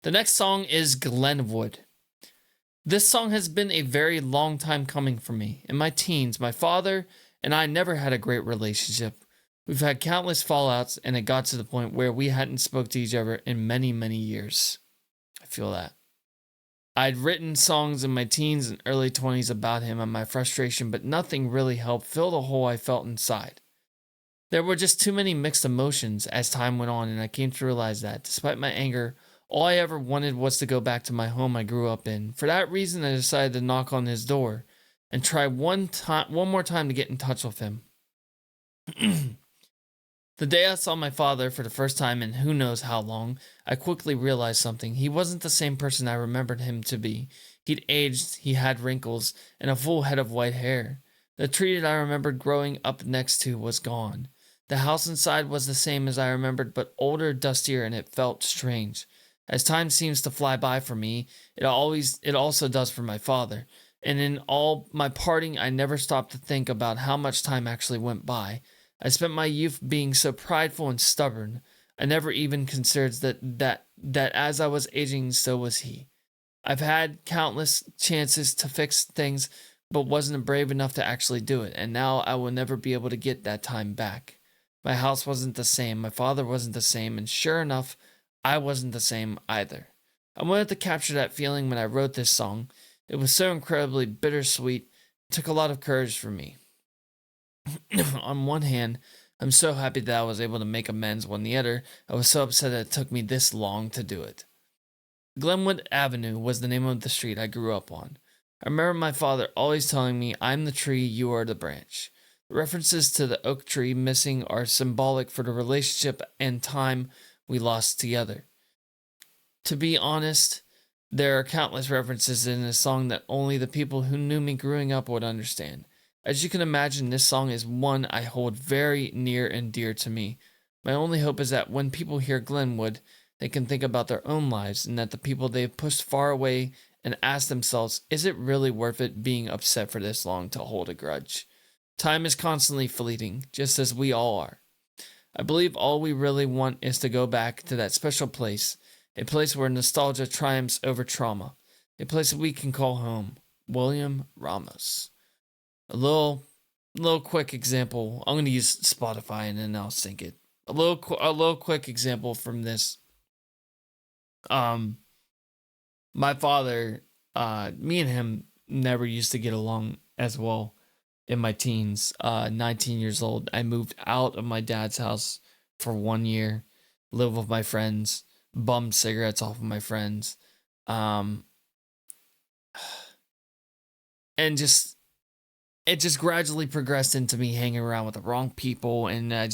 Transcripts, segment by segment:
The next song is Glenwood. This song has been a very long time coming for me. In my teens, my father and I never had a great relationship. We've had countless fallouts, and it got to the point where we hadn't spoke to each other in many, many years. I feel that. I'd written songs in my teens and early 20s about him and my frustration, but nothing really helped fill the hole I felt inside. There were just too many mixed emotions as time went on, and I came to realize that, despite my anger, all I ever wanted was to go back to my home I grew up in. For that reason, I decided to knock on his door and try one more time to get in touch with him. The day I saw my father for the first time in who knows how long, I quickly realized something. He wasn't the same person I remembered him to be. He'd aged, he had wrinkles, and a full head of white hair. The tree that I remembered growing up next to was gone. The house inside was the same as I remembered, but older, dustier, and it felt strange. As time seems to fly by for me, it also does for my father. And in all my parting, I never stopped to think about how much time actually went by. I spent my youth being so prideful and stubborn. I never even considered that as I was aging, so was he. I've had countless chances to fix things, but wasn't brave enough to actually do it, and now I will never be able to get that time back. My house wasn't the same, my father wasn't the same, and sure enough, I wasn't the same either. I wanted to capture that feeling when I wrote this song. It was so incredibly bittersweet. It took a lot of courage for me. On one hand, I'm so happy that I was able to make amends. On the other, I was so upset that it took me this long to do it. Glenwood Avenue was the name of the street I grew up on. I remember my father always telling me, "I'm the tree, you are the branch." The references to the oak tree missing are symbolic for the relationship and time we lost together. To be honest, there are countless references in this song that only the people who knew me growing up would understand. As you can imagine, this song is one I hold very near and dear to me. My only hope is that when people hear Glenwood, they can think about their own lives and that the people they've pushed far away and ask themselves, is it really worth it being upset for this long to hold a grudge? Time is constantly fleeting, just as we all are. I believe all we really want is to go back to that special place, a place where nostalgia triumphs over trauma, a place that we can call home. William Ramos. A little quick example. I'm going to use Spotify and then I'll sync it. A little quick example from this. My father, me and him never used to get along as well in my teens. 19 years old, I moved out of my dad's house for 1 year, lived with my friends, bummed cigarettes off of my friends, and it just gradually progressed into me hanging around with the wrong people, and I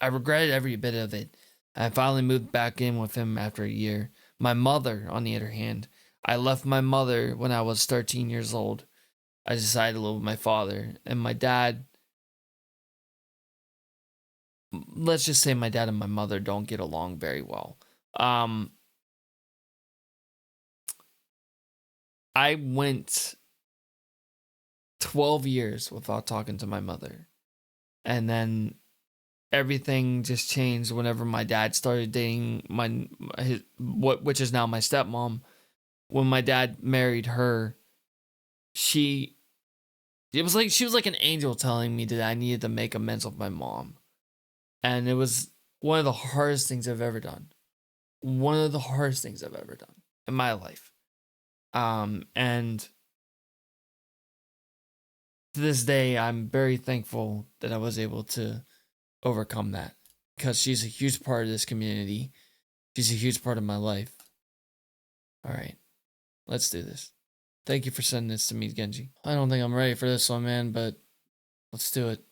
regretted every bit of it. I finally moved back in with him after a year. My mother, on the other hand, I left my mother when I was 13 years old. I decided to live with my father, and my dad, let's just say my dad and my mother don't get along very well. I went 12 years without talking to my mother. And then everything just changed whenever my dad started dating which is now my stepmom. When my dad married her, she was like an angel telling me that I needed to make amends with my mom. And it was one of the hardest things I've ever done. One of the hardest things I've ever done in my life. And to this day, I'm very thankful that I was able to overcome that, because she's a huge part of this community. She's a huge part of my life. All right, let's do this. Thank you for sending this to me, Genji. I don't think I'm ready for this one, man, but let's do it.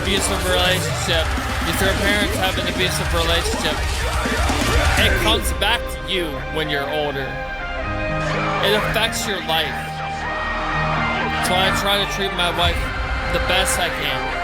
Abusive relationship, if your parents have an abusive relationship, it comes back to you when you're older. It affects your life. So I try to treat my wife the best I can.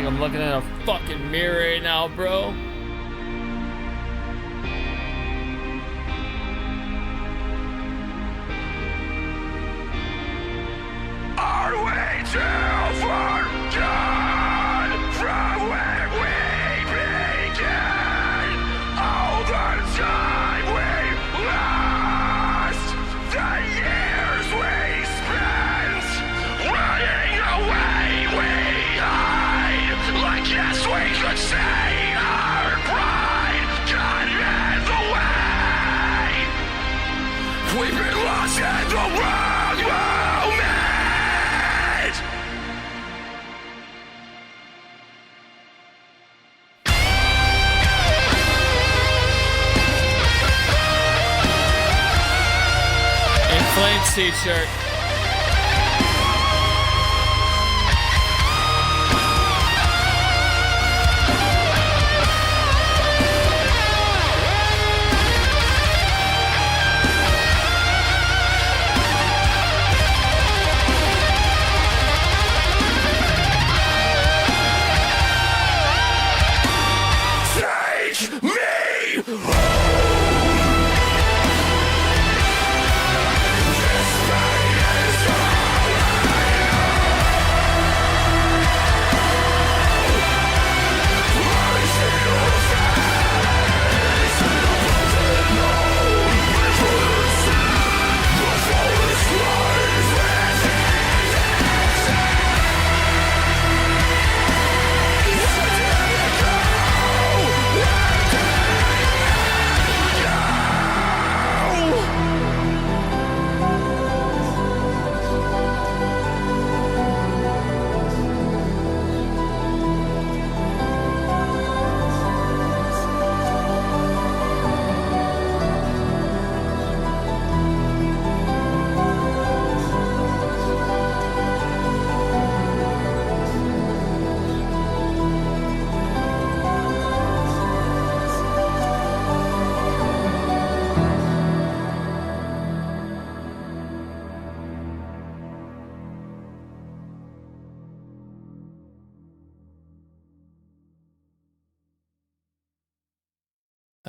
I'm looking at a fucking mirror right now, bro. Are we too far gone from where we began? All the time we lost, the years we spent running away, we hide. Like yes, we could say our pride got in the way. We've been lost in the wrong moment. Flames t-shirt. Take me home.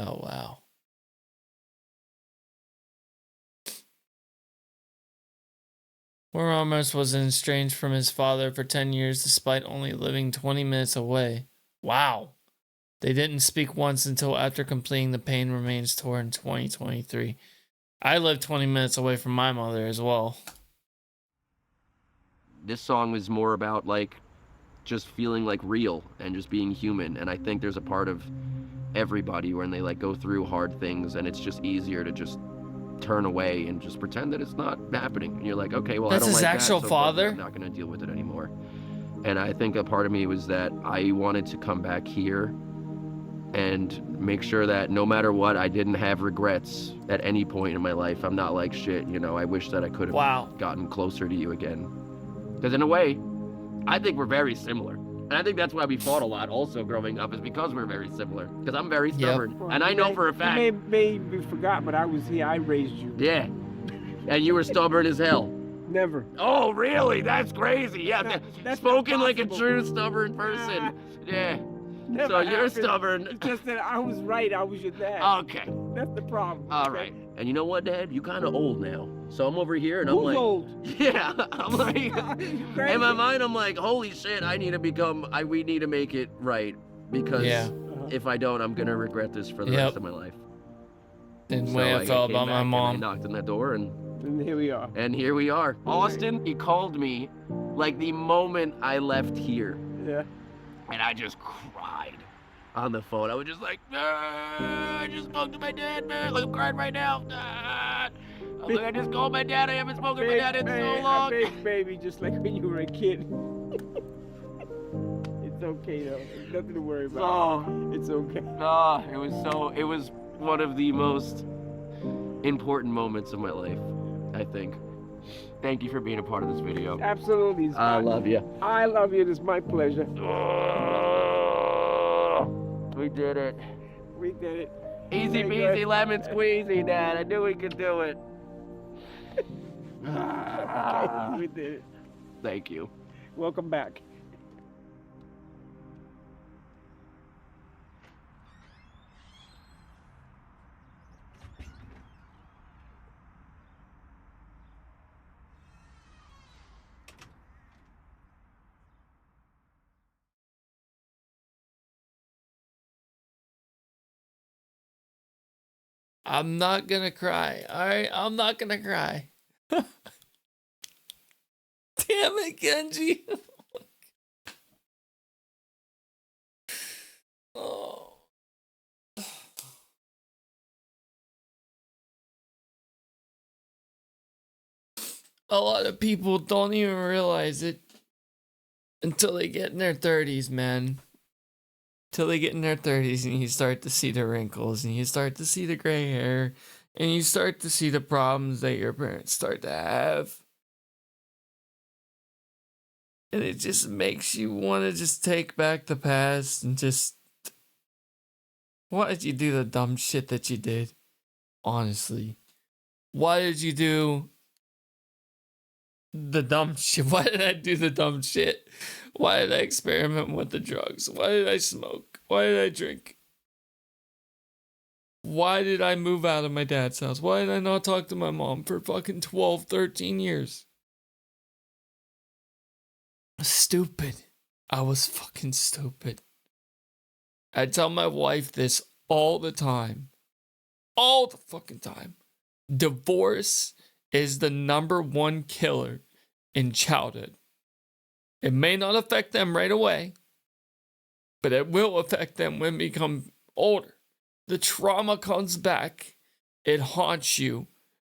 Oh, wow. Will Ramos was estranged from his father for 10 years despite only living 20 minutes away. Wow. They didn't speak once until after completing the Pain Remains tour in 2023. I live 20 minutes away from my mother as well. This song was more about like just feeling like real and just being human, and I think there's a part of everybody when they like go through hard things and it's just easier to just turn away and just pretend that it's not happening, and you're like, okay, well, That's I don't his like actual that, so father? I'm not going to deal with it anymore. And I think a part of me was that I wanted to come back here and make sure that no matter what, I didn't have regrets at any point in my life. I'm not like, shit, you know, I wish that I could have gotten closer to you again. Because in a way, I think we're very similar. And I think that's why we fought a lot also growing up, is because we're very similar. Because I'm very stubborn. Well, and I know for a fact. You may forgot, but I was here. I raised you. Yeah. And you were stubborn as hell. Never. Oh, really? That's crazy. Yeah. That's spoken like a possible. true stubborn person. Yeah. Never So you're happened. stubborn. It's just that I was right. I was your dad. Okay. That's the problem. All right. And you know what, Dad? You kind of old now. So I'm over here and I'm Who's like, old? yeah. I'm like, You crazy? in my mind, I'm like, holy shit, we need to make it right, because if I don't, I'm gonna regret this for the rest of my life. And the way I felt about my mom. I knocked on that door and here we are. And here we are. Austin, he called me like the moment I left here. Yeah. And I just cried on the phone. I was just like, I just spoke to my dad, man. Like, I'm crying right now. I'm like, I just called my dad. I haven't spoken to my dad in so long. Big baby, just like when you were a kid. It's okay though. There's nothing to worry about. Oh, it's okay. It was one of the most important moments of my life, I think. Thank you for being a part of this video. Absolutely. I love you. I love you. It's my pleasure. We did it. We did it. Easy peasy lemon squeezy, Dad. I knew we could do it. Okay, we did it. Thank you. Welcome back. I'm not gonna cry. Alright, I'm not gonna cry. Damn it, Genji. Oh. A lot of people don't even realize it until they get in their 30s, man. Till they get in their 30s and you start to see the wrinkles and you start to see the gray hair and you start to see the problems that your parents start to have. And it just makes you want to just take back the past and just... Why did you do the dumb shit that you did? Honestly. Why did you do the dumb shit? Why did I do the dumb shit? Why did I experiment with the drugs? Why did I smoke? Why did I drink? Why did I move out of my dad's house? Why did I not talk to my mom for fucking 12, 13 years? Stupid. I was fucking stupid. I tell my wife this all the time. All the fucking time. Divorce is the #1 killer in childhood. It may not affect them right away, but it will affect them when they become older. The trauma comes back, it haunts you,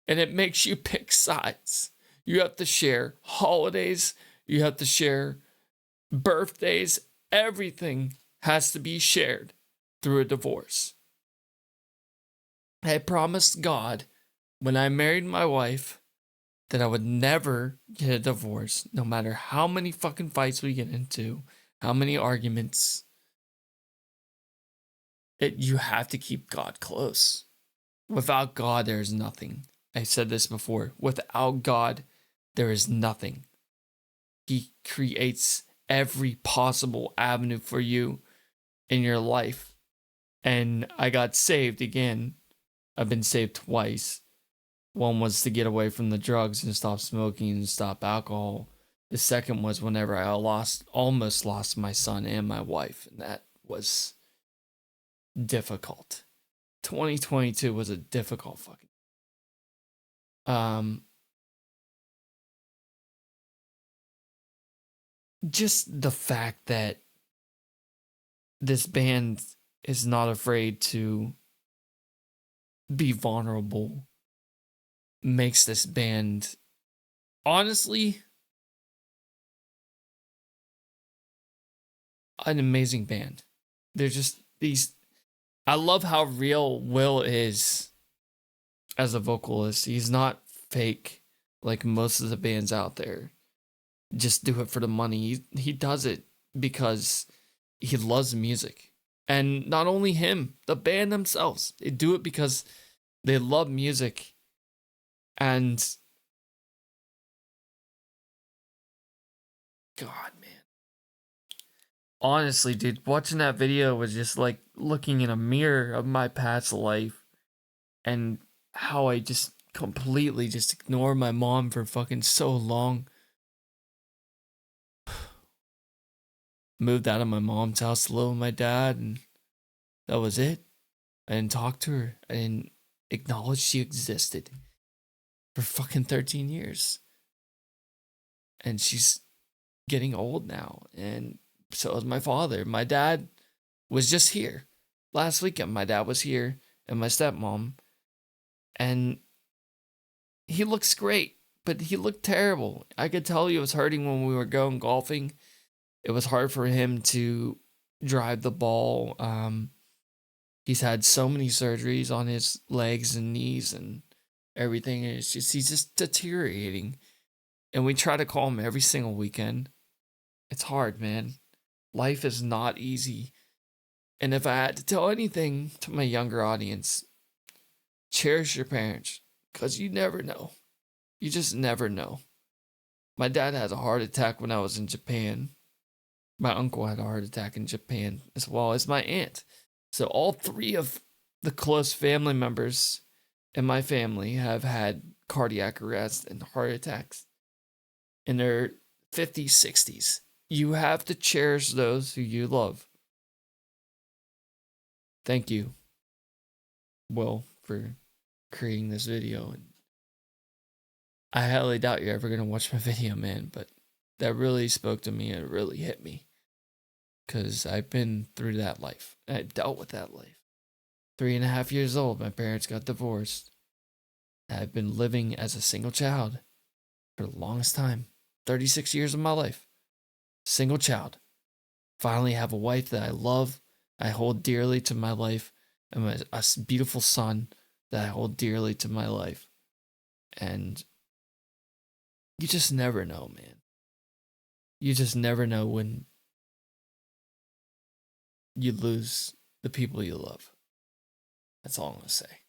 and it makes you pick sides. You have to share holidays, you have to share birthdays, everything has to be shared through a divorce. I promised God when I married my wife that I would never get a divorce, no matter how many fucking fights we get into, how many arguments. You have to keep God close. Without God, there is nothing. I said this before. Without God, there is nothing. He creates every possible avenue for you in your life And I got saved again. I've been saved twice. One was to get away from the drugs and stop smoking and stop alcohol. The second was whenever I almost lost my son and my wife, and that was difficult. 2022 was a difficult fucking. Just the fact that this band is not afraid to be vulnerable makes this band honestly an amazing band. They're just these. I love how real Will is as a vocalist. He's not fake like most of the bands out there. Just do it for the money. He does it because he loves music. And not only him, the band themselves. They do it because they love music. And God, man. Honestly, dude, watching that video was just like looking in a mirror of my past life and how I just completely just ignored my mom for fucking so long. Moved out of my mom's house to live with my dad, and that was it. I didn't talk to her. I didn't acknowledge she existed for fucking 13 years. And she's getting old now, and so is my father. My dad was just here last weekend. My dad was here, and my stepmom, and he looks great, but he looked terrible. I could tell he was hurting when we were going golfing. It was hard for him to drive the ball. He's had so many surgeries on his legs and knees and everything. And he's just deteriorating. And we try to call him every single weekend. It's hard, man. Life is not easy. And if I had to tell anything to my younger audience, cherish your parents, because you never know. You just never know. My dad had a heart attack when I was in Japan. My uncle had a heart attack in Japan, as well as my aunt. So all three of the close family members in my family have had cardiac arrest and heart attacks in their 50s, 60s. You have to cherish those who you love. Thank you, Will, for creating this video. And I highly doubt you're ever going to watch my video, man, but that really spoke to me and it really hit me. Because I've been through that life. I dealt with that life. 3.5 years old, my parents got divorced. I've been living as a single child for the longest time. 36 years of my life. Single child. Finally have a wife that I love, I hold dearly to my life, and a beautiful son that I hold dearly to my life. And you just never know, man. You just never know when you lose the people you love. That's all I'm going to say.